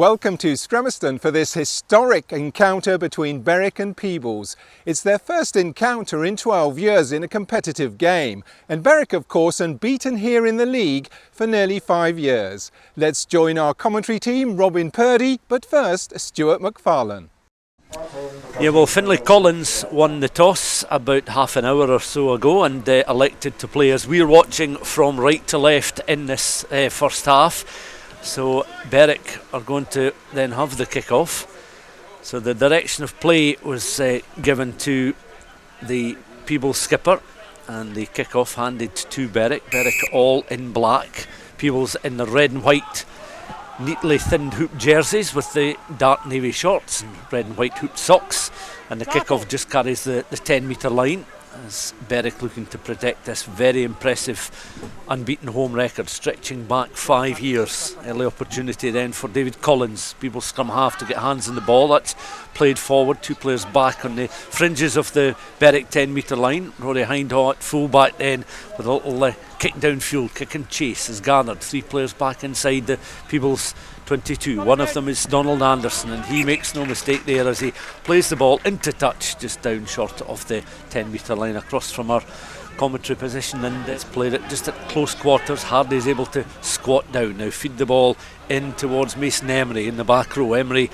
Welcome to Scremerston for this historic encounter between Berwick and Peebles. It's their first encounter in 12 years in a competitive game, and Berwick of course unbeaten here in the league for nearly 5 years. Let's join our commentary team, Robin Purdie, but first Stuart McFarlane. Yeah, well, Finlay Collins won the toss about half an hour or so ago and elected to play as we're watching from right to left in this first half. So Berwick are going to then have the kick-off. So the direction of play was given to the Peebles skipper and the kick-off handed to Berwick. Berwick all in black, Peebles in the red and white neatly thinned hoop jerseys with the dark navy shorts and red and white hoop socks, and the kick-off just carries the 10 metre line as Berwick looking to protect this very impressive unbeaten home record stretching back 5 years. Early opportunity then for David Collins, Peebles scrum half, to get hands on the ball. That's played forward, two players back on the fringes of the Berwick 10 metre line. Rory Hindhaw at full back then with a little kick downfield, kick and chase is gathered. Three players back inside the Peebles 22. One of them is Donald Anderson, and he makes no mistake there as he plays the ball into touch just down short of the 10 metre line across from our commentary position, and it's played it just at close quarters. Hardy is able to squat down, now feed the ball in towards Mason Emery in the back row. Emery,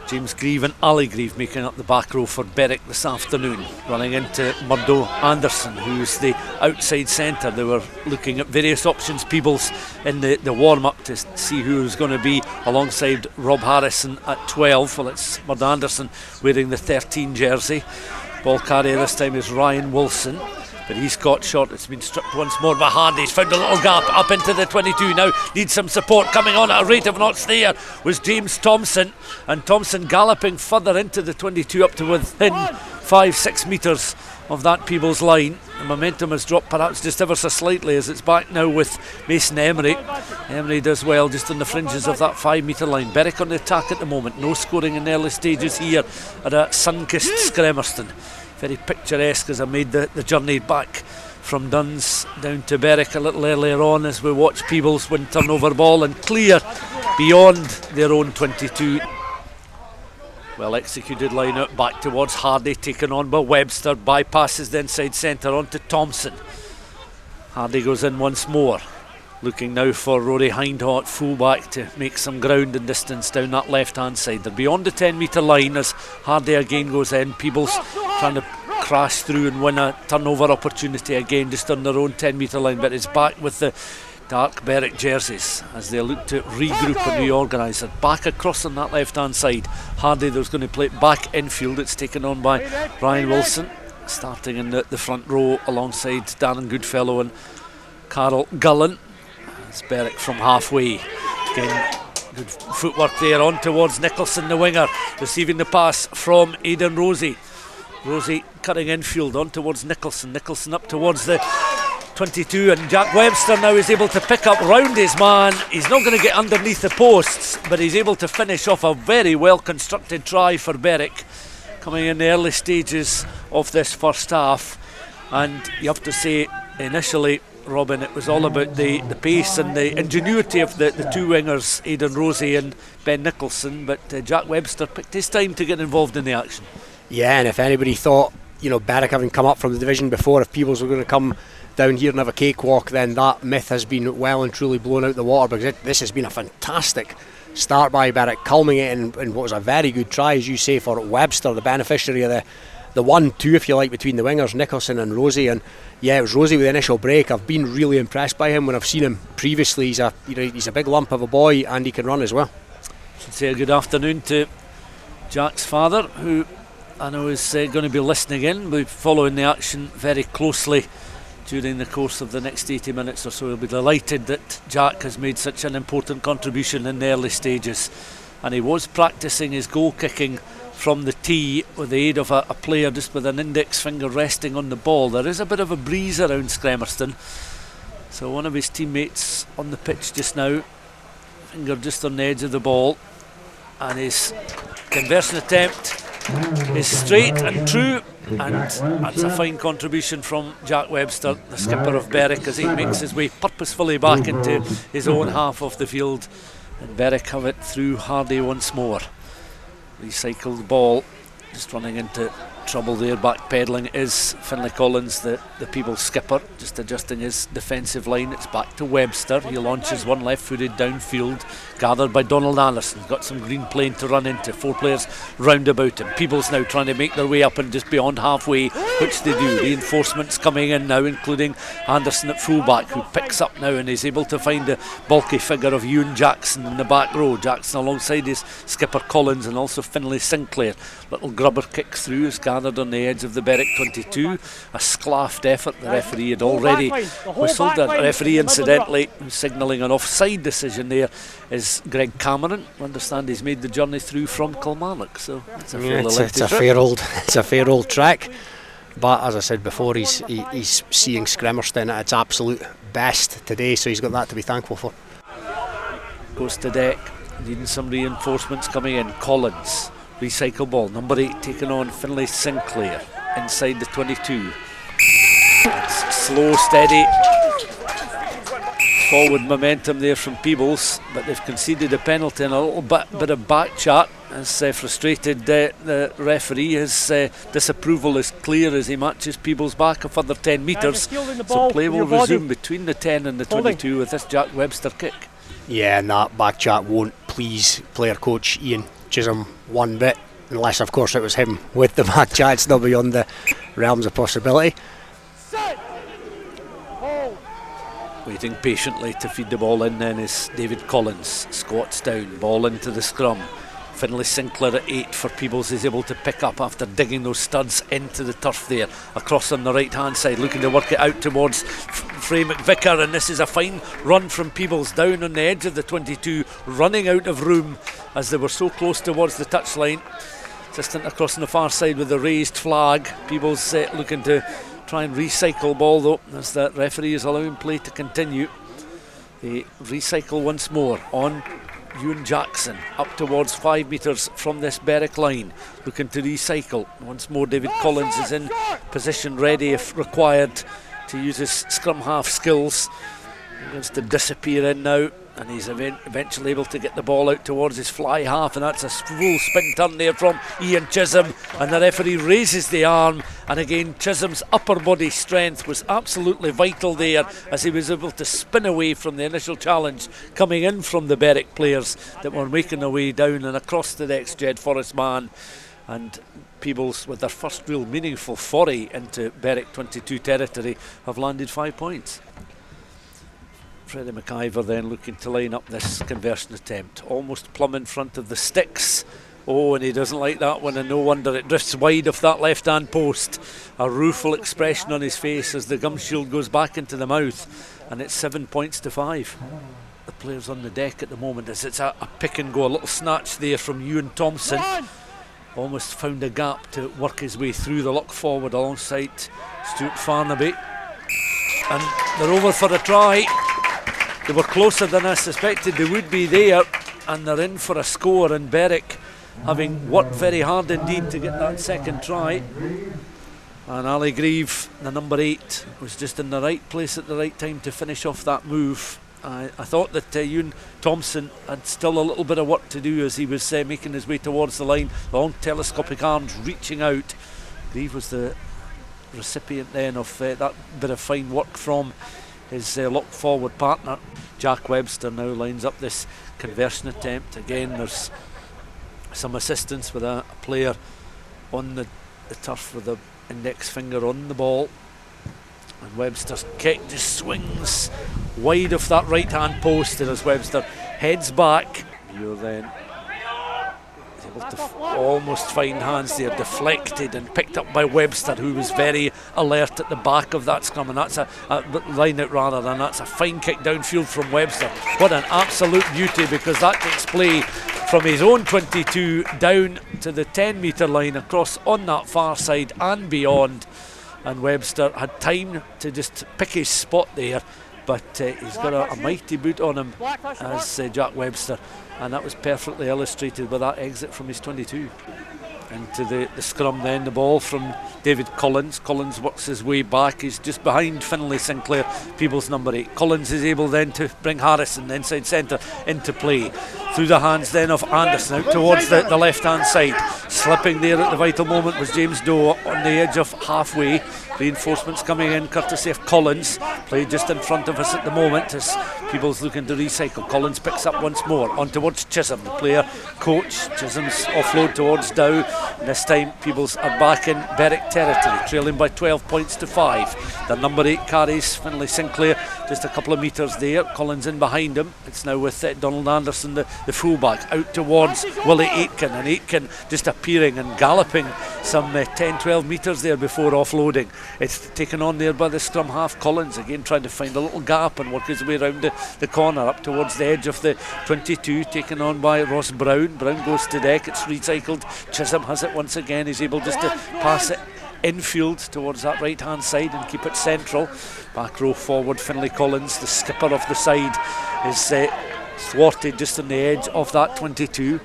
James Grieve and Ali Grieve making up the back row for Berwick this afternoon. Running into Murdo Anderson, who's the outside centre. They were looking at various options, Peebles, in the warm-up to see who's going to be alongside Rob Harrison at 12. Well, it's Murdo Anderson wearing the 13 jersey. Ball carrier this time is Ryan Wilson, but he's caught short. It's been stripped once more by Hardy. He's found a little gap up into the 22. Now needs some support. Coming on at a rate of knots there was James Thompson, and Thompson galloping further into the 22 up to within 5-6 metres of that Peebles line. The momentum has dropped perhaps just ever so slightly as it's back now with Mason Emery. Emery does well just on the fringes of that 5 metre line. Berwick on the attack at the moment. No scoring in the early stages here at a sun-kissed Scremerston. Very picturesque as I made the journey back from Duns down to Berwick a little earlier on as we watch Peebles win turnover ball and clear beyond their own 22. Well executed line out back towards Hardy, taken on by Webster, bypasses the inside centre onto Thompson. Hardy goes in once more, looking now for Rory Hindhaw at fullback to make some ground and distance down that left hand side. They're beyond the 10 metre line as Hardy again goes in. Peebles trying to crash through and win a turnover opportunity again just on their own 10 metre line, but it's back with the dark Berwick jerseys as they look to regroup and reorganise. They're back across on that left hand side. Hardy there's going to play it back infield. It's taken on by Ryan Wilson, starting in the front row alongside Darren Goodfellow and Carol Gullen. It's Berwick from halfway. Again, good footwork there on towards Nicholson, the winger, receiving the pass from Aidan Rosie. Rosie cutting infield on towards Nicholson. Nicholson up towards the 22, and Jack Webster now is able to pick up round his man. He's not going to get underneath the posts, but he's able to finish off a very well constructed try for Berwick coming in the early stages of this first half. And you have to say, initially, Robin, it was all about the pace and the ingenuity of the two wingers, Aidan Rosie and Ben Nicholson, but Jack Webster picked his time to get involved in the action. Yeah, and if anybody thought, Berwick having come up from the division before, if Peebles were going to come down here and have a cakewalk, then that myth has been well and truly blown out the water, because this has been a fantastic start by Berwick, culminating in what was a very good try, as you say, for Webster, the beneficiary of the 1-2, if you like, between the wingers, Nicholson and Rosie. And yeah, it was Rosie with the initial break. I've been really impressed by him when I've seen him previously. He's a big lump of a boy, and he can run as well. Should say a good afternoon to Jack's father, who I know is going to be listening in. We'll be following the action very closely during the course of the next 80 minutes or so. He'll be delighted that Jack has made such an important contribution in the early stages, and he was practising his goal kicking from the tee with the aid of a player just with an index finger resting on the ball. There is a bit of a breeze around Scremerston, so one of his teammates on the pitch just now, finger just on the edge of the ball, and his conversion attempt is straight and true, and that's a fine contribution from Jack Webster, the skipper of Berwick, as he makes his way purposefully back into his own half of the field And Berwick have it through Hardy once more. Recycled ball, just running into trouble there. Backpedaling is Finlay Collins, the Peebles skipper, just adjusting his defensive line. It's back to Webster. He launches one left-footed downfield, gathered by Donald Anderson. Got some green plane to run into. 4 players round about him. Peebles now trying to make their way up and just beyond halfway, which they do. Reinforcements coming in now, including Anderson at fullback, who picks up now and is able to find the bulky figure of Ewan Jackson in the back row. Jackson alongside his skipper Collins and also Finlay Sinclair. Little grubber kicks through, is gathered on the edge of the Berwick 22. A sclaffed effort. The referee had already whistled. The referee, incidentally, signalling an offside decision there, is Greg Cameron. I understand he's made the journey through from Kilmarnock, so it's a it's a fair old track. But as I said before, he's seeing Scremerston at its absolute best today, so he's got that to be thankful for. Goes to deck, needing some reinforcements coming in. Collins, recycle ball, number 8 taking on Finlay Sinclair inside the 22. It's slow, steady, forward momentum there from Peebles, but they've conceded a penalty and a little bit of back chat has frustrated the referee. His disapproval is clear as he matches Peebles back a further 10 metres. So play will resume between the 10 and the 22 with this Jack Webster kick. Yeah, and that back chat won't please player coach Ian Chisholm one bit, unless of course it was him with the back chat. It's not beyond the realms of possibility. Waiting patiently to feed the ball in then is David Collins. Squats down, ball into the scrum. Finlay Sinclair at 8 for Peebles is able to pick up after digging those studs into the turf there. Across on the right hand side, looking to work it out towards Frey McVicker, and this is a fine run from Peebles down on the edge of the 22, running out of room as they were so close towards the touchline. Assistant across on the far side with the raised flag. Peebles looking to try and recycle ball though, as the referee is allowing play to continue. They recycle once more on Ewan Jackson up towards 5 metres from this Berwick line, looking to recycle. Once more David Collins is in position, ready if required to use his scrum half skills. He wants to disappear in now, and he's eventually able to get the ball out towards his fly half, and that's a full spin turn there from Ian Chisholm, and the referee raises the arm, and again Chisholm's upper body strength was absolutely vital there as he was able to spin away from the initial challenge coming in from the Berwick players that were making their way down and across the next Jed Forest man. And Peebles, with their first real meaningful foray into Berwick 22 territory, have landed 5 points. Freddie McIver then looking to line up this conversion attempt, almost plumb in front of the sticks. Oh, and he doesn't like that one, and no wonder it drifts wide of that left hand post. A rueful expression on his face as the gum shield goes back into the mouth, and it's 7 points to 5. The players on the deck at the moment as it's a pick and go, a little snatch there from Ewan Thompson. Almost found a gap to work his way through the lock forward alongside Stuart Farnaby, and they're over for a try. They were closer than I suspected they would be there, and they're in for a score, and Berwick having worked very hard indeed to get that second try. And Ali Grieve, the number 8, was just in the right place at the right time to finish off that move. I thought that Ewan Thompson had still a little bit of work to do as he was making his way towards the line, long telescopic arms reaching out. Grieve was the recipient then of that bit of fine work from his lock forward partner. Jack Webster now lines up this conversion attempt. Again, there's some assistance with a player on the turf with the index finger on the ball, and Webster's kick just swings wide of that right hand post, and as Webster heads back, you're then able to almost find hands there, deflected and picked up by Webster, who was very alert at the back of that scrum, and that's a line out rather, than that's a fine kick downfield from Webster. What an absolute beauty, because that takes play from his own 22 down to the 10 metre line, across on that far side and beyond, and Webster had time to just pick his spot there, but he's got a mighty boot on him as Jack Webster, and that was perfectly illustrated by that exit from his 22. Into the scrum then, the ball from David Collins. Collins works his way back, he's just behind Finlay Sinclair, Peebles number 8. Collins is able then to bring Harrison, the inside centre, into play. Through the hands then of Anderson, out towards the left hand side. Slipping there at the vital moment was James Doe on the edge of halfway. Reinforcements coming in courtesy of Collins. Played just in front of us at the moment as Peebles looking to recycle. Collins picks up once more on towards Chisholm, the player coach. Chisholm's offload towards Dow. And this time Peebles are back in Berwick territory, trailing by 12 points to 5. The number 8 carries Finlay Sinclair just a couple of metres there. Collins in behind him. It's now with Donald Anderson, the fullback, out towards Willie Aitken, and Aitken just appearing and galloping some 10-12 metres there before offloading. It's taken on there by the scrum half. Collins again trying to find a little gap and work his way around the corner up towards the edge of the 22, taken on by Ross Brown. Brown goes to deck, it's recycled. Chisholm has it once again, he's able just to pass it infield towards that right hand side and keep it central. Back row forward, Finlay Collins, the skipper of the side, is thwarted just on the edge of that 22.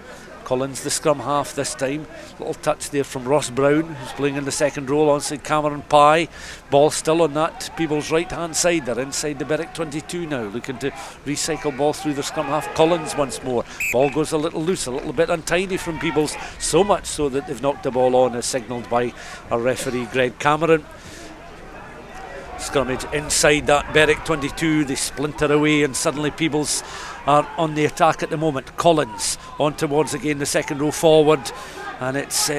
Collins, the scrum half this time. Little touch there from Ross Brown, who's playing in the second row alongside Cameron Pye. Ball still on that Peebles right hand side. They're inside the Berwick 22 now, looking to recycle ball through the scrum half. Collins once more. Ball goes a little loose, a little bit untidy from Peebles, so much so that they've knocked the ball on, as signalled by our referee Greg Cameron. Scrummage inside that Berwick 22, they splinter away and suddenly Peebles are on the attack at the moment. Collins on towards again the second row forward, and it's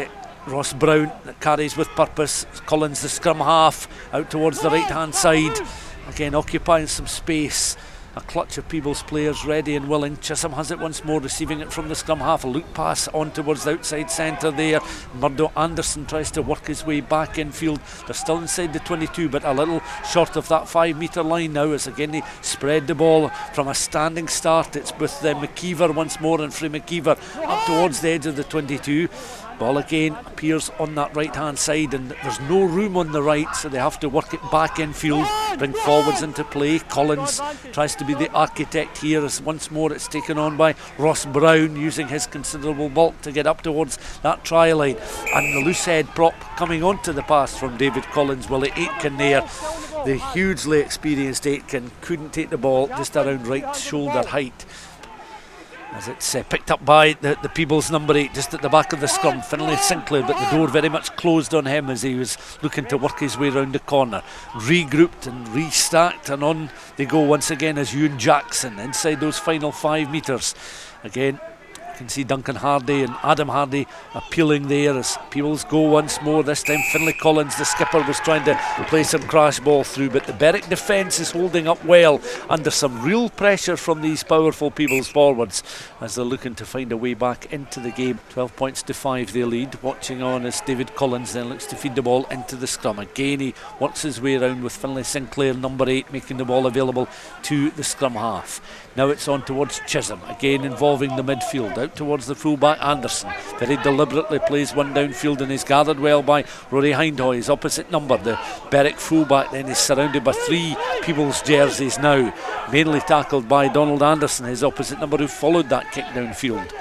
Ross Brown that carries with purpose. Collins, the scrum half, out towards the right hand side, again occupying some space. A clutch of Peebles players ready and willing. Chisholm has it once more, receiving it from the scrum half. A loop pass on towards the outside centre there. Murdo Anderson tries to work his way back infield. They're still inside the 22, but a little short of that 5 metre line now, as again they spread the ball from a standing start. It's with McKeever once more, and Free McKeever up towards the edge of the 22. Ball again appears on that right hand side, and there's no room on the right, so they have to work it back infield, bring forwards into play. Collins tries to be the architect here, as once more it's taken on by Ross Brown, using his considerable bulk to get up towards that try line. And the loose head prop coming onto the pass from David Collins. Willie Aitken there, the hugely experienced Aitken, couldn't take the ball just around right shoulder height, as it's picked up by the Peebles number 8 just at the back of the scrum, Finlay Sinclair, but the door very much closed on him as he was looking to work his way round the corner. Regrouped and restacked, and on they go once again as Ewan Jackson inside those final 5 metres. Again, you can see Duncan Hardy and Adam Hardy appealing there as Peebles go once more. This time Finlay Collins, the skipper, was trying to play some crash ball through, but the Berwick defence is holding up well under some real pressure from these powerful Peebles forwards as they're looking to find a way back into the game. 12 points to 5 they lead. Watching on as David Collins then looks to feed the ball into the scrum. Again he works his way around with Finlay Sinclair number 8 making the ball available to the scrum half. Now it's on towards Chisholm, again involving the midfield, out towards the fullback Anderson. Very deliberately plays one downfield and is gathered well by Rory Hindhoy, his opposite number. The Berwick fullback then is surrounded by 3 Peebles jerseys now, mainly tackled by Donald Anderson, his opposite number, who followed that kick downfield.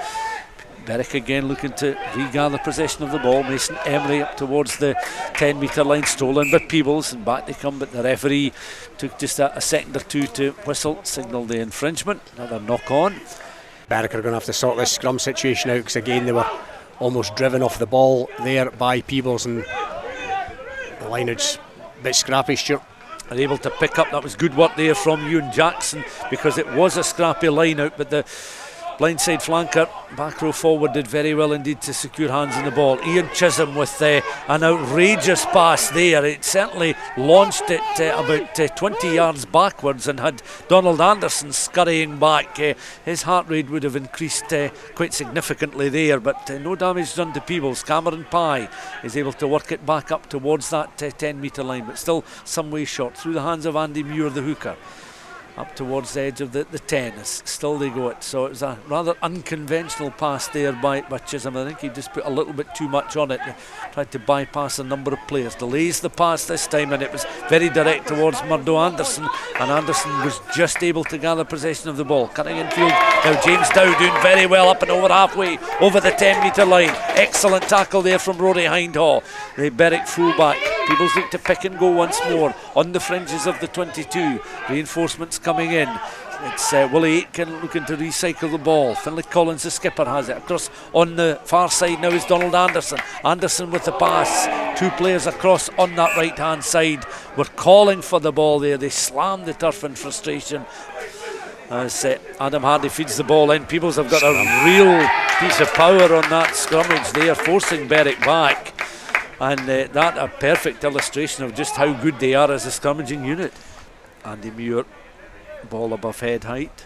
Berwick again looking to regather possession of the ball. Mason Emery up towards the 10 metre line, stolen by Peebles, and back they come, but the referee took just a second or two to whistle, signal the infringement. Another knock on. Berwick are going to have to sort this scrum situation out, because again they were almost driven off the ball there by Peebles, and the lineout's a bit scrappy. Stuart are able to pick up, that was good work there from Ewan Jackson, because it was a scrappy lineout, but the blindside flanker, back row forward, did very well indeed to secure hands on the ball. Ian Chisholm with an outrageous pass there. It certainly launched it about 20 yards backwards and had Donald Anderson scurrying back. His heart rate would have increased quite significantly there, but no damage done to Peebles. Cameron Pye is able to work it back up towards that 10 metre line, but still some way short, through the hands of Andy Muir, the hooker. up towards the edge of the 10 as still they go it. So it was a rather unconventional pass there by Chisholm. I think he just put a little bit too much on it, tried to bypass a number of players. Delays the pass this time, and it was very direct towards Murdo Anderson, and Anderson was just able to gather possession of the ball. Cutting infield now, James Dow doing very well up and over halfway over the 10 metre line. Excellent tackle there from Rory Hindhaw, the Berwick fullback. Peebles look to pick and go once more on the fringes of the 22. Reinforcements coming in. It's Willie Aitken looking to recycle the ball. Finlay Collins, the skipper, has it across on the far side. Now is Donald Anderson. Anderson with the pass. Two players across on that right hand side were calling for the ball there. They slammed the turf in frustration as Adam Hardy feeds the ball in. Peebles have got a real piece of power on that scrummage. They are forcing Berwick back, and that a perfect illustration of just how good they are as a scrummaging unit. Andy Muir, ball above head height,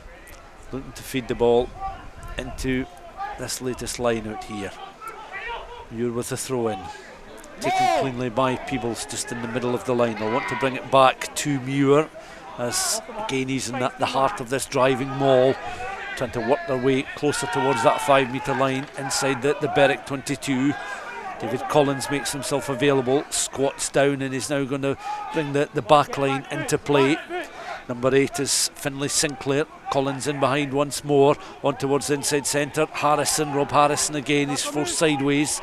looking to feed the ball into this latest line out here. Muir with the throw in, taken cleanly by Peebles just in the middle of the line. They'll want to bring it back to Muir as again he's in the heart of this driving maul, trying to work their way closer towards that 5 metre line inside the Berwick 22. David Collins makes himself available, squats down, and is now going to bring the back line into play. Number 8 is Finlay Sinclair. Collins in behind once more, on towards the inside centre. Rob Harrison again, he's forced sideways.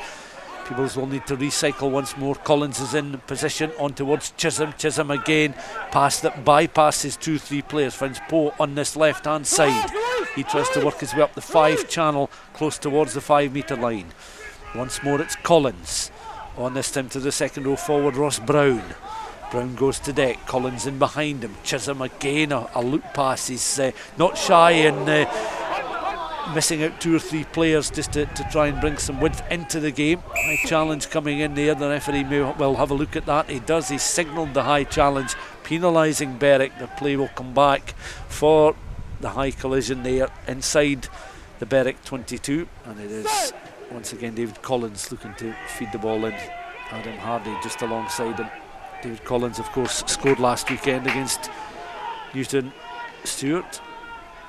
Peebles will need to recycle once more. Collins is in position, on towards Chisholm. Chisholm again, pass that bypasses 2-3 players, finds Poe on this left hand side. He tries to work his way up the 5 channel, close towards the 5 metre line. Once more it's Collins, on this time to the second row forward, Ross Brown. Brown goes to deck, Collins in behind him. Chisholm again, a loop pass. He's not shy in missing out 2 or 3 players just to try and bring some width into the game. High challenge coming in there. The referee will have a look at that. He does. He signalled the high challenge, penalising Berwick. The play will come back for the high collision there inside the Berwick 22, and it is once again David Collins looking to feed the ball in. Adam Hardy just alongside him. David Collins, of course, scored last weekend against Newton Stuart,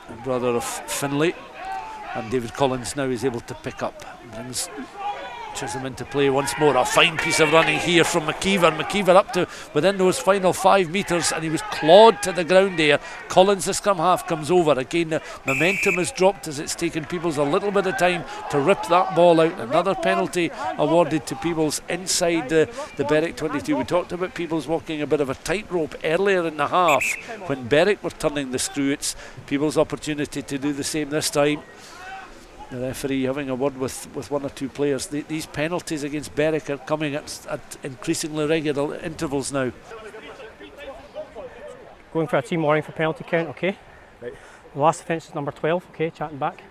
a brother of Finlay, and David Collins now is able to pick up, brings Chisholm into play once more. A fine piece of running here from McKeever up to within those final 5 metres, and he was clawed to the ground there. Collins, the scrum half, comes over again. The momentum has dropped as it's taken Peebles a little bit of time to rip that ball out. Another penalty awarded to Peebles inside the Berwick 22. We talked about Peebles walking a bit of a tightrope earlier in the half when Berwick were turning the screw. It's Peebles' opportunity to do the same this time. The referee having a word with 1 or 2 players. These penalties against Berwick are coming at increasingly regular intervals now. Going for a team warning for penalty count, okay? Right. The last offence is number 12, okay, chatting back.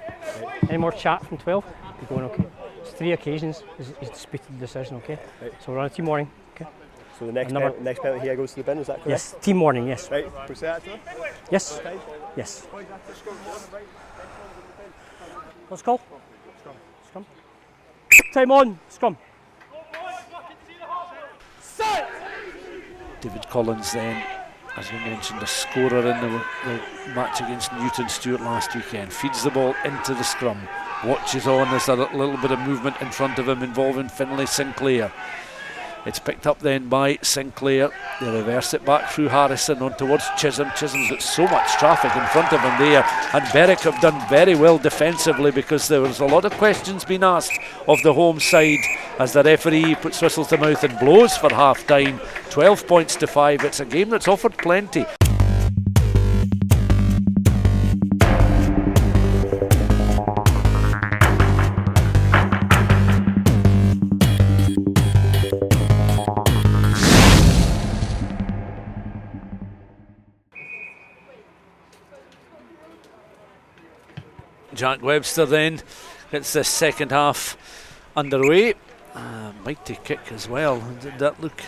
Right. Any more chat from 12? Keep going, okay. It's 3 occasions he's disputed the decision, okay? Right. So we're on a team warning, okay? So the next penalty here goes to the bin, is that correct? Yes, team warning, yes. Right, proceed that to them? Yes. Yes. What's called? Scrum. Time on, scrum. David Collins then, as we mentioned, a scorer in the match against Newton Stuart last weekend, feeds the ball into the scrum, watches on as a little bit of movement in front of him involving Finlay Sinclair. It's picked up then by Sinclair. They reverse it back through Harrison on towards Chisholm. Chisholm's got so much traffic in front of him there, and Berwick have done very well defensively because there was a lot of questions being asked of the home side as the referee puts whistle to mouth and blows for half time. 12 points to 5. It's a game that's offered plenty. Jack Webster then gets the second half underway. Mighty kick as well. Did that look?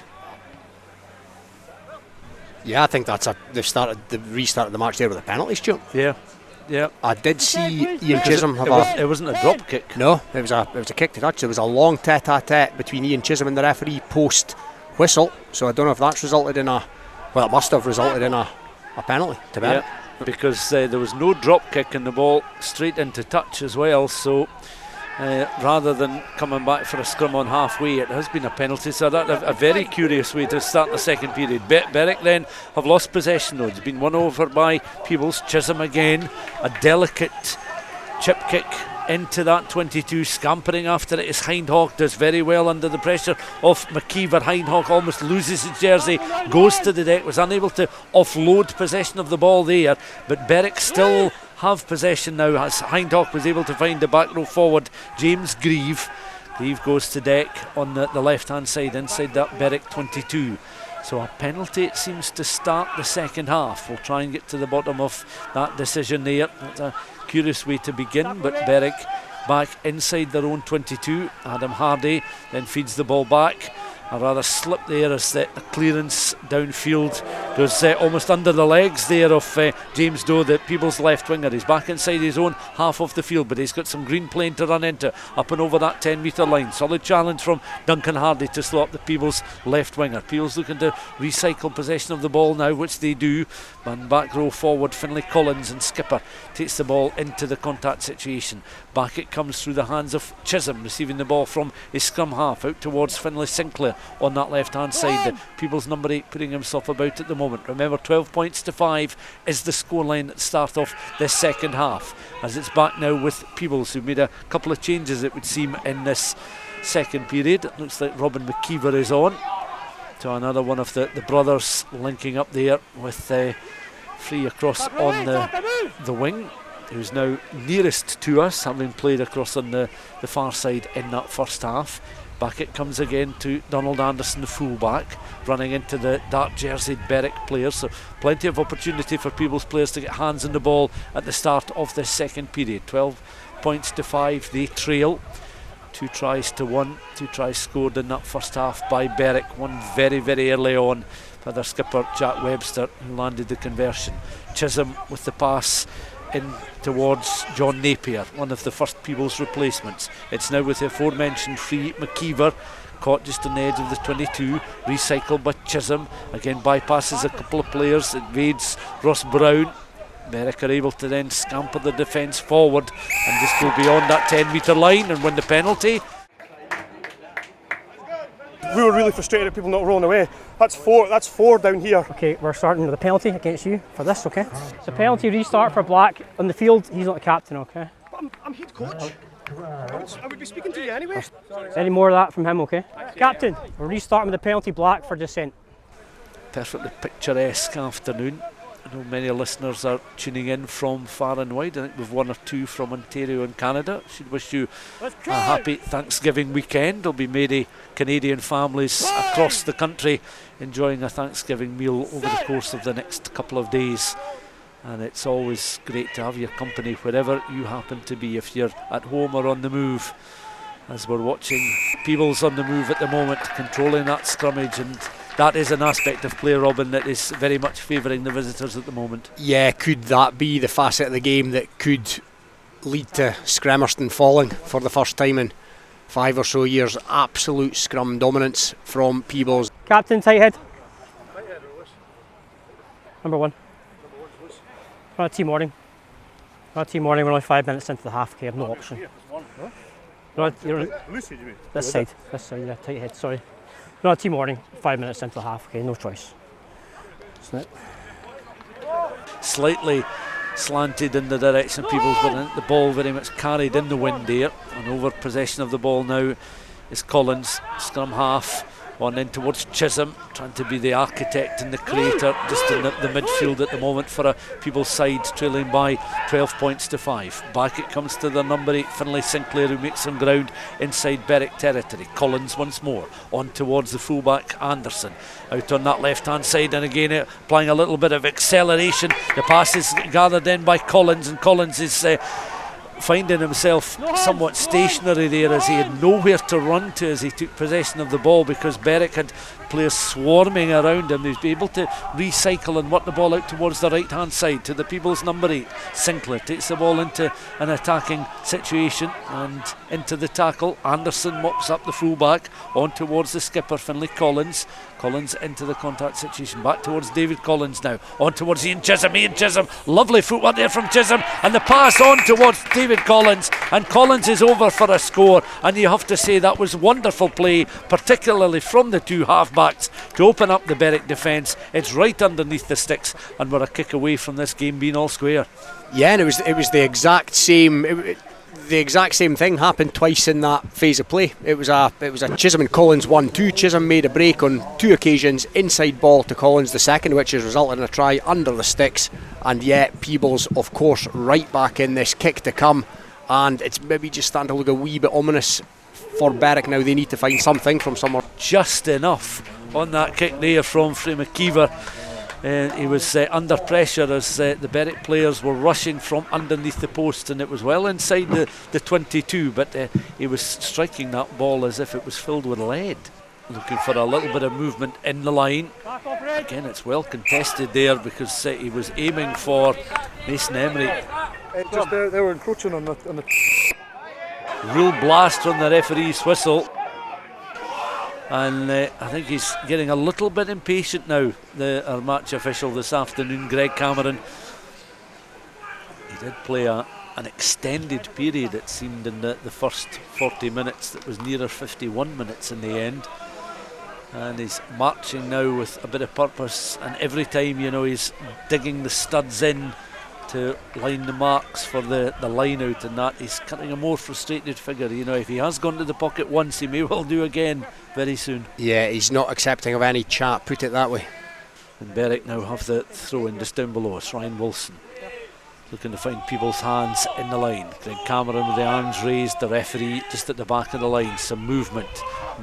Yeah, I think they've restarted the match there with a penalty, Stuart. Yeah. I did see Ian Chisholm have it wasn't a drop kick. No, it was a kick to touch. There was a long tete-a-tete between Ian Chisholm and the referee post whistle. So I don't know if that's resulted in it must have resulted in a penalty to Berwick. because there was no drop kick and the ball straight into touch as well, so rather than coming back for a scrum on halfway, it has been a penalty. So that's a very curious way to start the second period. Berwick then have lost possession though. It's been won over by Peebles. Chisholm again, a delicate chip kick into that 22, scampering after it is Hindhawk, does very well under the pressure of McKeever. Hindhawk almost loses his jersey, goes to the deck, was unable to offload possession of the ball there, but Berwick still have possession now as Hindhawk was able to find the back row forward, James Grieve. Grieve goes to deck on the left hand side inside that Berwick 22. So a penalty, it seems, to start the second half. We'll try and get to the bottom of that decision there. That's a curious way to begin, but Berwick back inside their own 22. Adam Hardy then feeds the ball back. A rather slip there as the clearance downfield goes almost under the legs there of James Doe, the Peebles left winger. He's back inside his own half of the field, but he's got some green plane to run into up and over that 10 metre line. Solid challenge from Duncan Hardy to slow up the Peebles left winger. Peebles looking to recycle possession of the ball now, which they do. Man back row forward, Finlay Collins, and Skipper takes the ball into the contact situation. Back it comes through the hands of Chisholm, receiving the ball from his scrum half out towards Finlay Sinclair on that left hand side. The Peebles number 8 putting himself about at the moment. Remember, 12 points to 5 is the scoreline at the start of this second half, as it's back now with Peebles, who made a couple of changes, it would seem, in this second period. It looks like Robin McKeever is on to another one of the brothers, linking up there with Free across on the wing, who's now nearest to us, having played across on the far side in that first half. Back it comes again to Donald Anderson, the fullback, running into the dark jerseyed Berwick players. So plenty of opportunity for Peebles players to get hands on the ball at the start of this second period. 12 points to 5, they trail. 2 tries to 1, 2 tries scored in that first half by Berwick, one very, very early on by their skipper Jack Webster, who landed the conversion. Chisholm with the pass in towards John Napier, one of the first Peebles replacements. It's now with the aforementioned Free McKeever, caught just on the edge of the 22, recycled by Chisholm, again bypasses a couple of players, evades Ross Brown. Berwick are able to then scamper the defence forward and just go beyond that 10 metre line and win the penalty. We were really frustrated at people not rolling away. That's four down here. Okay, we're starting with a penalty against you for this, okay? It's a penalty restart for Black on the field. He's not the captain, okay? But I'm head coach. I would be speaking to you anyway. Any more of that from him, okay? Captain, we're restarting with a penalty Black for dissent. Perfectly picturesque afternoon. I know many listeners are tuning in from far and wide. I think we've 1 or 2 from Ontario and Canada. Should wish you a happy Thanksgiving weekend. There'll be many Canadian families across the country enjoying a Thanksgiving meal over the course of the next couple of days. And it's always great to have your company wherever you happen to be, if you're at home or on the move, as we're watching Peebles on the move at the moment, controlling that scrummage, and that is an aspect of play, Robin, that is very much favouring the visitors at the moment. Yeah, could that be the facet of the game that could lead to Scremerston falling for the first time in 5 or so years? Absolute scrum dominance from Peebles. Captain, tight head. Number 1. We're on a team morning. We're only 5 minutes into the half, okay, I have no option. You're this side, yeah, tight head, sorry. We're on a team morning, 5 minutes into the half, okay, no choice. Isn't it? Slightly slanted in the direction of Peebles, but the ball very much carried in the wind there. And over possession of the ball now is Collins, scrum half. On in towards Chisholm, trying to be the architect and the creator just in the midfield at the moment for a Peebles side, trailing by 12 points to 5. Back it comes to the number 8 Finlay Sinclair, who makes some ground inside Berwick territory. Collins once more on towards the fullback Anderson, out on that left hand side, and again applying a little bit of acceleration. The pass is gathered in by Collins, and Collins is finding himself somewhat stationary there, as he had nowhere to run to as he took possession of the ball, because Berwick had players swarming around him. He's able to recycle and work the ball out towards the right hand side to the Peebles number 8. Sinclair takes the ball into an attacking situation and into the tackle. Anderson mops up the fullback on towards the skipper Finlay Collins. Collins into the contact situation, back towards David Collins now, on towards Ian Chisholm, lovely footwork there from Chisholm, and the pass on towards David Collins, and Collins is over for a score. And you have to say that was wonderful play, particularly from the two halfbacks, to open up the Berwick defence. It's right underneath the sticks, and we're a kick away from this game being all square. Yeah, and it was the exact same. The exact same thing happened twice in that phase of play. It was a Chisholm and Collins 1-2. Chisholm made a break on 2 occasions, inside ball to Collins the second, which has resulted in a try under the sticks. And yet Peebles, of course, right back in this, kick to come, and it's maybe just starting to look a wee bit ominous for Berwick now. They need to find something from somewhere. Just enough on that kick there from McKeever. He was under pressure as the Berwick players were rushing from underneath the post, and it was well inside the 22, but he was striking that ball as if it was filled with lead. Looking for a little bit of movement in the line. Again, it's well contested there because he was aiming for Mason Emery. Just they were encroaching on the Real blast from the referee's whistle. And I think he's getting a little bit impatient now, our match official this afternoon, Greg Cameron. He did play an extended period, it seemed, in the first 40 minutes. That was nearer 51 minutes in the end. And he's marching now with a bit of purpose, and every time, he's digging the studs in to line the marks for the line out, and that he's cutting a more frustrated figure. If he has gone to the pocket once, he may well do again very soon. Yeah, he's not accepting of any chat, put it that way. And Berwick now have the throw in just down below us. Ryan Wilson looking to find Peebles' hands in the line. Greg Cameron with the arms raised, the referee just at the back of the line. Some movement.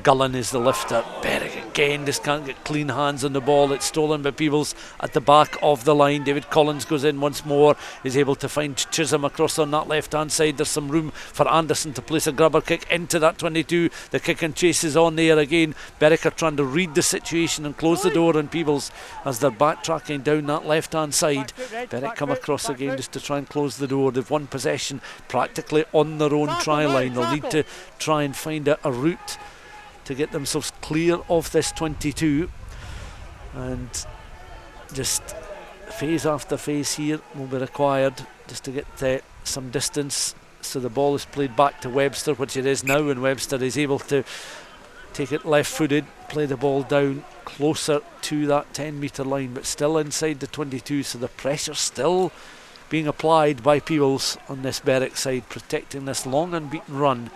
Gullen is the lifter. Berwick again just can't get clean hands on the ball. It's stolen by Peebles at the back of the line. David Collins goes in once more, is able to find Chisholm across on that left hand side. There's some room for Anderson to place a grubber kick into that 22. The kick and chase is on there again. Berwick are trying to read the situation and close the door on Peebles as they're backtracking down that left hand side. Berwick come across again just to try and close the door. They've won possession practically on their own try line. They'll need to try and find a route to get themselves clear of this 22, and just phase after phase here will be required just to get some distance. So the ball is played back to Webster, which it is now, and Webster is able to take it left footed, play the ball down closer to that 10 metre line, but still inside the 22, so the pressure still being applied by Peebles on this Berwick side, protecting this long unbeaten run.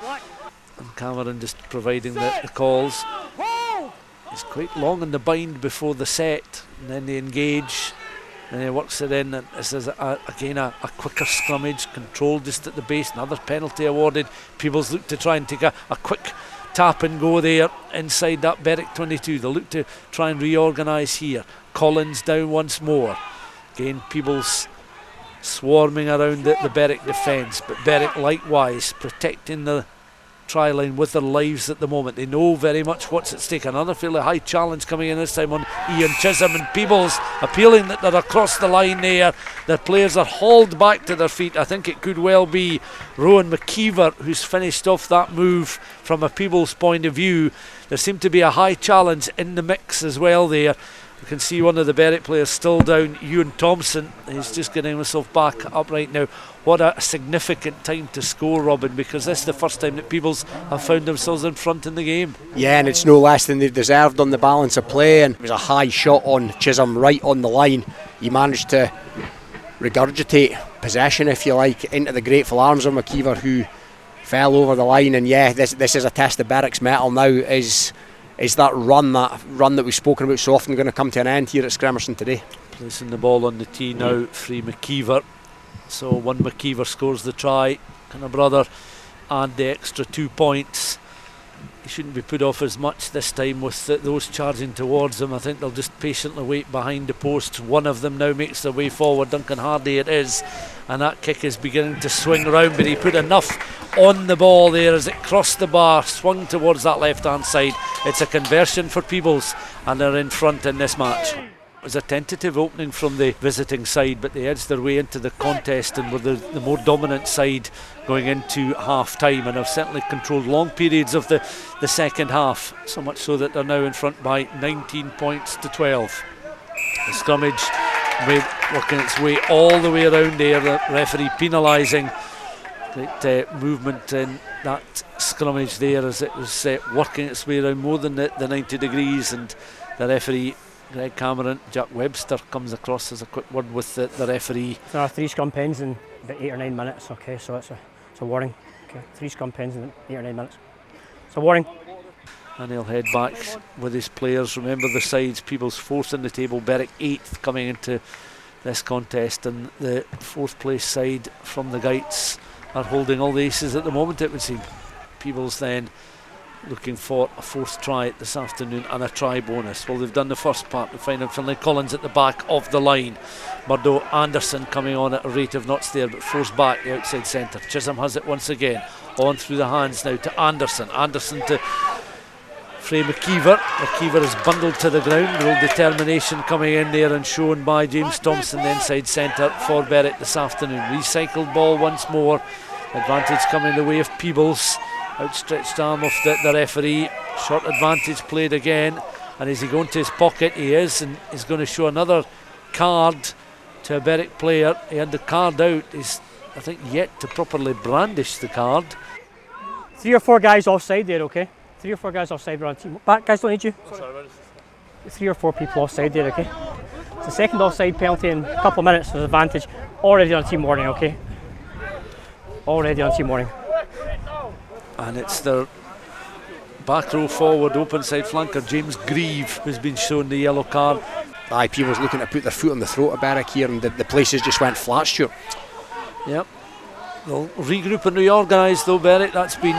And Cameron just providing the calls. He's quite long in the bind before the set, and then they engage, and he works it in. And this is again a quicker scrummage, controlled just at the base. Another penalty awarded. Peebles look to try and take a quick tap and go there inside that Berwick 22. They look to try and reorganise here. Collins down once more. Again, Peebles swarming around the Berwick defence, but Berwick likewise protecting the try line with their lives at the moment. They know very much what's at stake. Another fairly high challenge coming in this time on Ian Chisholm, and Peebles appealing that they're across the line there. The players are hauled back to their feet. I think it could well be Rowan McKeever who's finished off that move from a Peebles point of view. There seemed to be a high challenge in the mix as well there. You can see one of the Berwick players still down, Ewan Thompson. He's just getting himself back up right now. What a significant time to score, Robin, because this is the first time that Peebles have found themselves in front in the game. Yeah, and it's no less than they deserved on the balance of play, and it was a high shot on Chisholm right on the line. He managed to regurgitate possession, if you like, into the grateful arms of McKeever, who fell over the line. And yeah, this is a test of Berwick's mettle now. Is that run that we've spoken about so often going to come to an end here at Scremerston today? Placing the ball on the tee now, free McKeever. So one McKeever scores the try, kind of brother, and the extra 2 points. he shouldn't be put off as much this time with those charging towards him. I think they'll just patiently wait behind the posts. One of them now makes their way forward. Duncan Hardy it is, and that kick is beginning to swing round, but he put enough on the ball there as it crossed the bar, swung towards that left hand side. It's a conversion for Peebles, and they're in front in this match. It was a tentative opening from the visiting side, but they edged their way into the contest and were the more dominant side going into half time, and have certainly controlled long periods of the second half, so much so that they're now in front by 19 points to 12. The scrummage working its way all the way around there, the referee penalising great movement in that scrummage there as it was working its way around more than the 90 degrees, and the referee Greg Cameron, Jack Webster, comes across as a quick word with the referee. There are 3 scrum pens in about 8 or 9 minutes. Okay, so it's a warning. Okay, 3 scrum pens in 8 or 9 minutes. It's a warning. And he'll head back with his players. Remember the sides: Peebles 4th in the table, Berwick 8th coming into this contest, and the 4th place side from the Guides are holding all the aces at the moment, it would seem. Peebles then looking for a 4th try this afternoon and a try bonus. Well, they've done the first part. They find Finlay Collins at the back of the line. Murdo Anderson coming on at a rate of knots there, but forced back the outside centre. Chisholm has it once again, on through the hands now to Anderson. Anderson to Frey McKeever. McKeever is bundled to the ground. Real determination coming in there and shown by James Thompson, the inside centre for Berwick this afternoon. Recycled ball once more. Advantage coming the way of Peebles. Outstretched arm of the referee. Short advantage played again. And is he going to his pocket? He is, and he's going to show another card to a Berwick player. He had the card out. He's, I think, yet to properly brandish the card. 3 or 4 guys offside there, okay? 3 or 4 guys offside. We're on team. Back, guys, don't need you. 3 or 4 people offside there, okay? It's the second offside penalty in a couple of minutes. There's advantage. Already on team warning, okay? Already on team warning. And it's their back row forward, open side flanker, James Grieve, who's been shown the yellow card. Aye, Peebles looking to put their foot on the throat of Berwick here, and the places just went flat, Stuart. Yep. They'll regroup and reorganise though, Berwick. That's been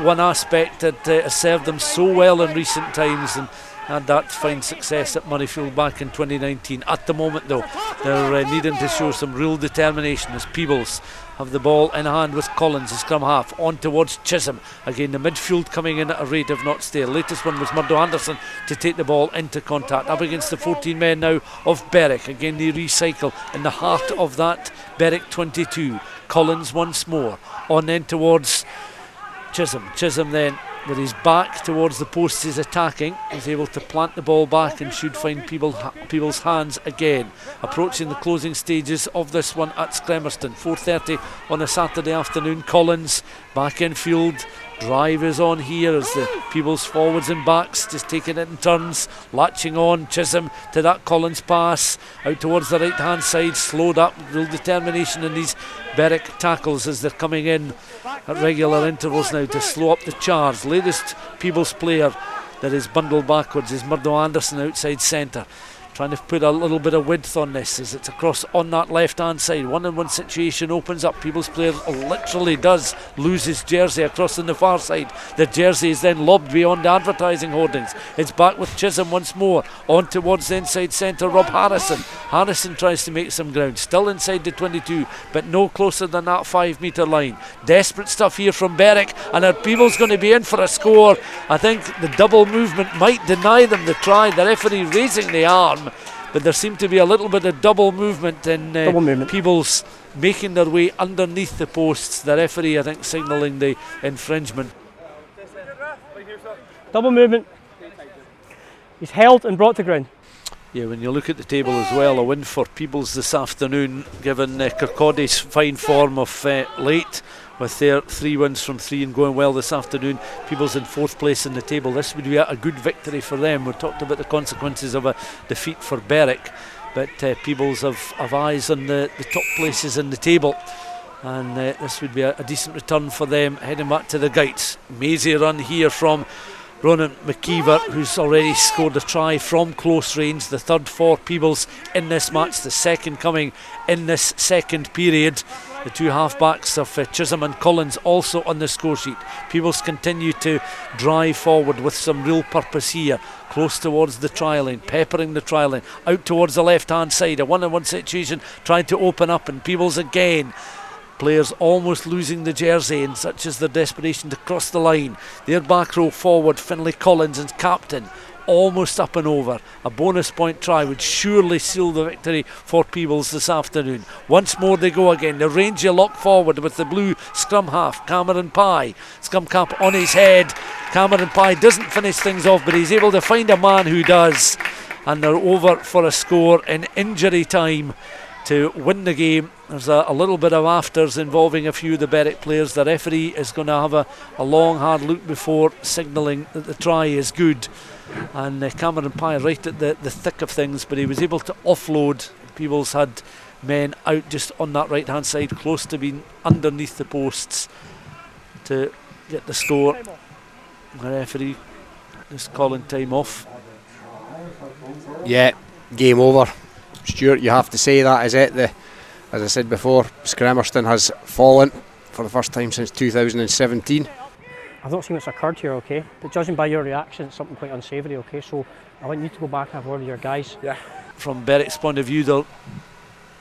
one aspect that has served them so well in recent times, and had that fine success at Murrayfield back in 2019. At the moment though, they're needing to show some real determination as Peebles have the ball in hand with Collins, the scrum half, on towards Chisholm. Again, the midfield coming in at a rate of knots there. Latest one was Murdo Anderson to take the ball into contact. Up against the 14 men now of Berwick. Again, they recycle in the heart of that Berwick 22. Collins once more, on then towards Chisholm. Chisholm then, with his back towards the posts, is attacking. He's able to plant the ball back and should find Peebles' hands again. Approaching the closing stages of this one at Scremerston. 4:30 on a Saturday afternoon. Collins back in field. Drive is on here as the Peebles forwards and backs just taking it in turns, latching on. Chisholm to that Collins pass out towards the right hand side, slowed up. Real determination in these Berwick tackles as they're coming in at regular intervals now to slow up the charge. Latest Peebles player that is bundled backwards is Murdo Anderson outside centre, trying to put a little bit of width on this as it's across on that left hand side. 1-on-1 situation opens up. Peebles player literally does lose his jersey across on the far side. The jersey is then lobbed beyond the advertising hoardings. It's back with Chisholm once more, on towards the inside centre, Rob Harrison. Harrison tries to make some ground, still inside the 22, but no closer than that 5 metre line. Desperate stuff here from Berwick, and are Peebles going to be in for a score? I think the double movement might deny them the try. The referee raising the arm, but there seemed to be a little bit of double movement in Peebles making their way underneath the posts. The referee, I think, signalling the infringement. Double movement. He's held and brought to ground. Yeah, when you look at the table as well, a win for Peebles this afternoon, given Kirkcaldy's fine form of late, with their 3 wins from 3 and going well this afternoon. Peebles in 4th place in the table. This would be a good victory for them. We talked about the consequences of a defeat for Berwick, but Peebles have eyes on the top places in the table, and this would be a decent return for them heading back to the Guides. Mazy run here from Ronan McKeever, who's already scored a try from close range, the 3rd for Peebles in this match, the 2nd coming in this second period. The two half-backs of Chisholm and Collins also on the score sheet. Peebles continue to drive forward with some real purpose here, close towards the try line, peppering the try line, out towards the left-hand side, a one-on-one situation, trying to open up, and Peebles again. Players almost losing the jersey, and such is their desperation to cross the line. Their back row forward, Finlay Collins and captain, almost up and over. A bonus point try would surely seal the victory for Peebles this afternoon. Once more they go again. The Ranger lock forward with the blue scrum half, Cameron Pye. Scrum cap on his head. Cameron Pye doesn't finish things off, but he's able to find a man who does. And they're over for a score in injury time to win the game. There's a little bit of afters involving a few of the Berwick players. The referee is going to have a long hard look before signalling that the try is good. And Cameron Pye right at the thick of things, but he was able to offload. Peebles had men out just on that right hand side, close to being underneath the posts to get the score. The referee is calling time off. Yeah, game over. Stuart, you have to say that, is it? As I said before, Scremerston has fallen for the first time since 2017. I've not seen what's occurred here, okay? But judging by your reaction, it's something quite unsavoury, okay? So I want you to go back and have a word with your guys. Yeah. From Berwick's point of view, they're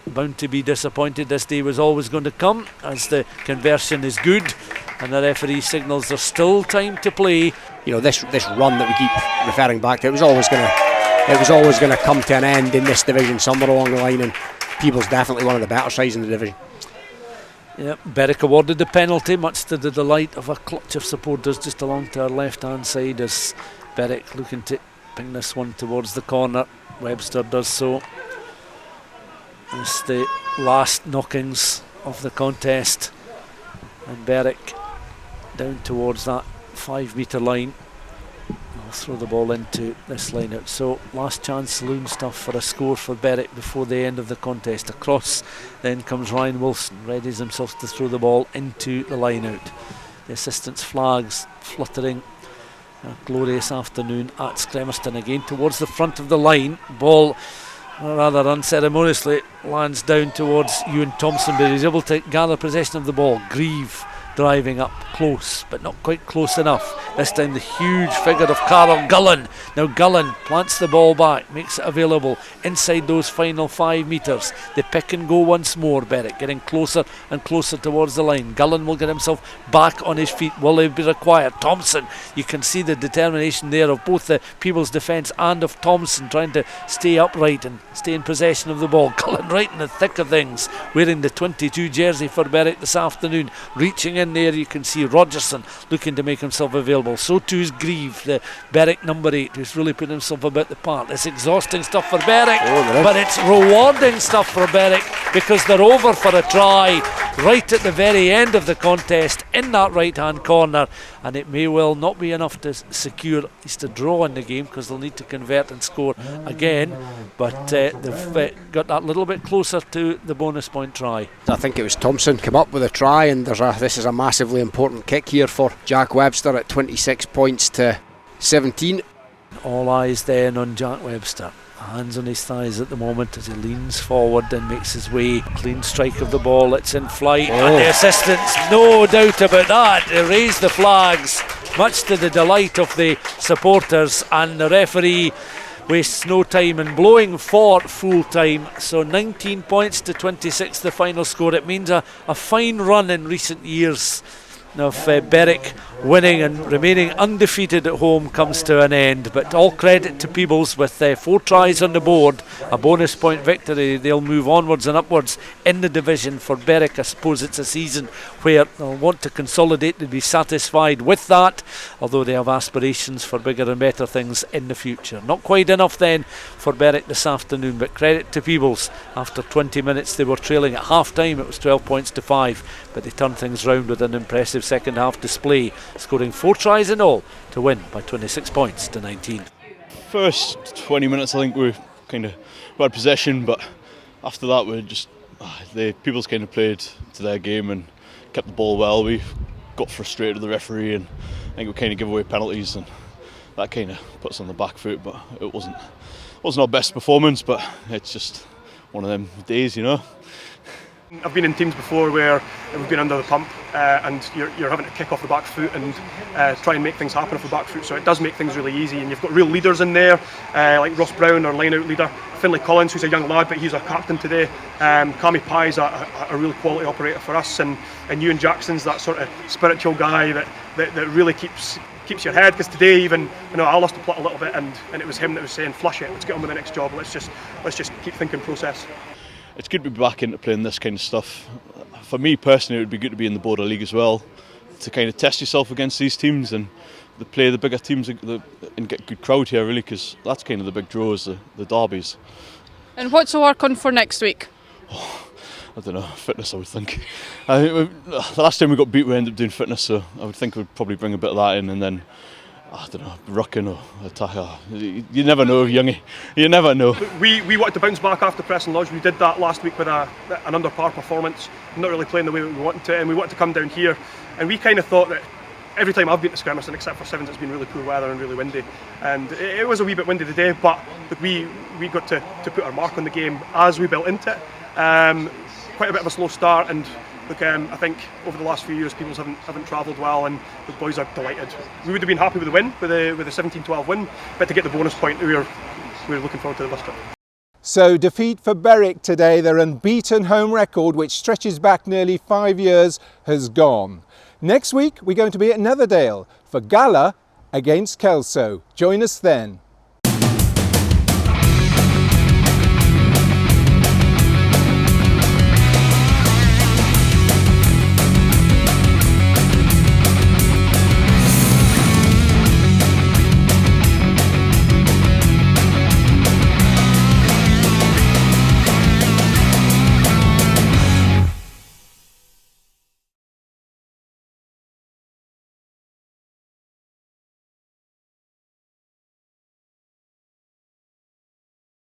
bound to be disappointed. This day was always going to come, as the conversion is good, and the referee signals there's still time to play. You know, this run that we keep referring back to, it was always going to come to an end in this division somewhere along the line, and Peebles definitely one of the better sides in the division. Yep, Berwick awarded the penalty, much to the delight of a clutch of supporters just along to our left hand side, as Berwick looking to ping this one towards the corner. Webster does so. It's the last knockings of the contest, and Berwick down towards that 5 metre line. I'll throw the ball into this line out. So last chance saloon stuff for a score for Berwick before the end of the contest. Across then comes Ryan Wilson, readies himself to throw the ball into the line out. The assistant's flags fluttering. A glorious afternoon at Scremerston again towards the front of the line. Ball rather unceremoniously lands down towards Ewan Thompson, but he's able to gather possession of the ball. Grieve driving up close, but not quite close enough. This time the huge figure of Carl Gullen. Now Gullen plants the ball back, makes it available inside those final 5 metres. They pick and go once more. Berwick getting closer and closer towards the line. Gullen will get himself back on his feet. Will he be required? Thompson, you can see the determination there of both the Peebles defence and of Thompson trying to stay upright and stay in possession of the ball. Gullen right in the thick of things, wearing the 22 jersey for Berwick this afternoon, reaching in there. You can see Rogerson looking to make himself available. So too is Grieve, the Berwick number 8, who's really put himself about the park. It's exhausting stuff for Berwick, but it's rewarding stuff for Berwick, because they're over for a try right at the very end of the contest in that right hand corner, and it may well not be enough to secure at least a draw in the game, because they'll need to convert and score again, but they've got that little bit closer to the bonus point try. I think it was Thompson come up with a try, and this is a massively important kick here for Jack Webster at 26 points to 17. All eyes then on Jack Webster. Hands on his thighs at the moment as he leans forward and makes his way. Clean strike of the ball, it's in flight, and the assistants, no doubt about that, they raise the flags, much to the delight of the supporters, and the referee wastes no time in blowing for full time. So 19 points to 26 the final score. It means a fine run in recent years of Berwick winning and remaining undefeated at home comes to an end, but all credit to Peebles with 4 tries on the board, a bonus point victory. They'll move onwards and upwards in the division. For Berwick, I suppose it's a season where they'll want to consolidate, to be satisfied with that, although they have aspirations for bigger and better things in the future. Not quite enough then for Berwick this afternoon, but credit to Peebles. After 20 minutes they were trailing at half time, it was 12 points to 5, but they turned things round with an impressive second half display, scoring 4 tries in all to win by 26 points to 19. First 20 minutes I think we had possession, but after that we just the Peebles kind of played to their game and kept the ball well. We got frustrated with the referee, and I think we kind of give away penalties, and that kind of puts us on the back foot. But it wasn't our best performance, but it's just one of them days, you know. I've been in teams before where we've been under the pump and you're having to kick off the back foot and try and make things happen off the back foot, so it does make things really easy, and you've got real leaders in there like Ross Brown, our line-out leader, Finlay Collins, who's a young lad but he's our captain today, Cammy Pye's a really quality operator for us, and Ewan Jackson's that sort of spiritual guy that really keeps your head, because today even I lost the plot a little bit and it was him that was saying flush it, let's get on with the next job, let's just keep thinking process. It's good to be back into playing this kind of stuff. For me personally, it would be good to be in the Border League as well, to kind of test yourself against these teams and play the bigger teams and get good crowd here, really, because that's kind of the big draws, the derbies. And what's the work on for next week? I don't know, fitness I would think. The last time we got beat we ended up doing fitness, so I would think we'd probably bring a bit of that in, and then I don't know, rucking or attack. You never know, youngie. You never know. We wanted to bounce back after Preston Lodge. We did that last week with an under par performance, not really playing the way we wanted to, and we wanted to come down here. And we kind of thought that every time I've been to Scremerston, except for Sevens, it's been really poor weather and really windy. And it was a wee bit windy today, but we got to put our mark on the game as we built into it. Quite a bit of a slow start, and look, I think over the last few years Peebles haven't travelled well, and the boys are delighted. We would have been happy with the win, with the 17-12 win, but to get the bonus point, we were looking forward to the bus trip. So defeat for Berwick today. Their unbeaten home record, which stretches back nearly 5 years, has gone. Next week we're going to be at Netherdale for Gala against Kelso. Join us then.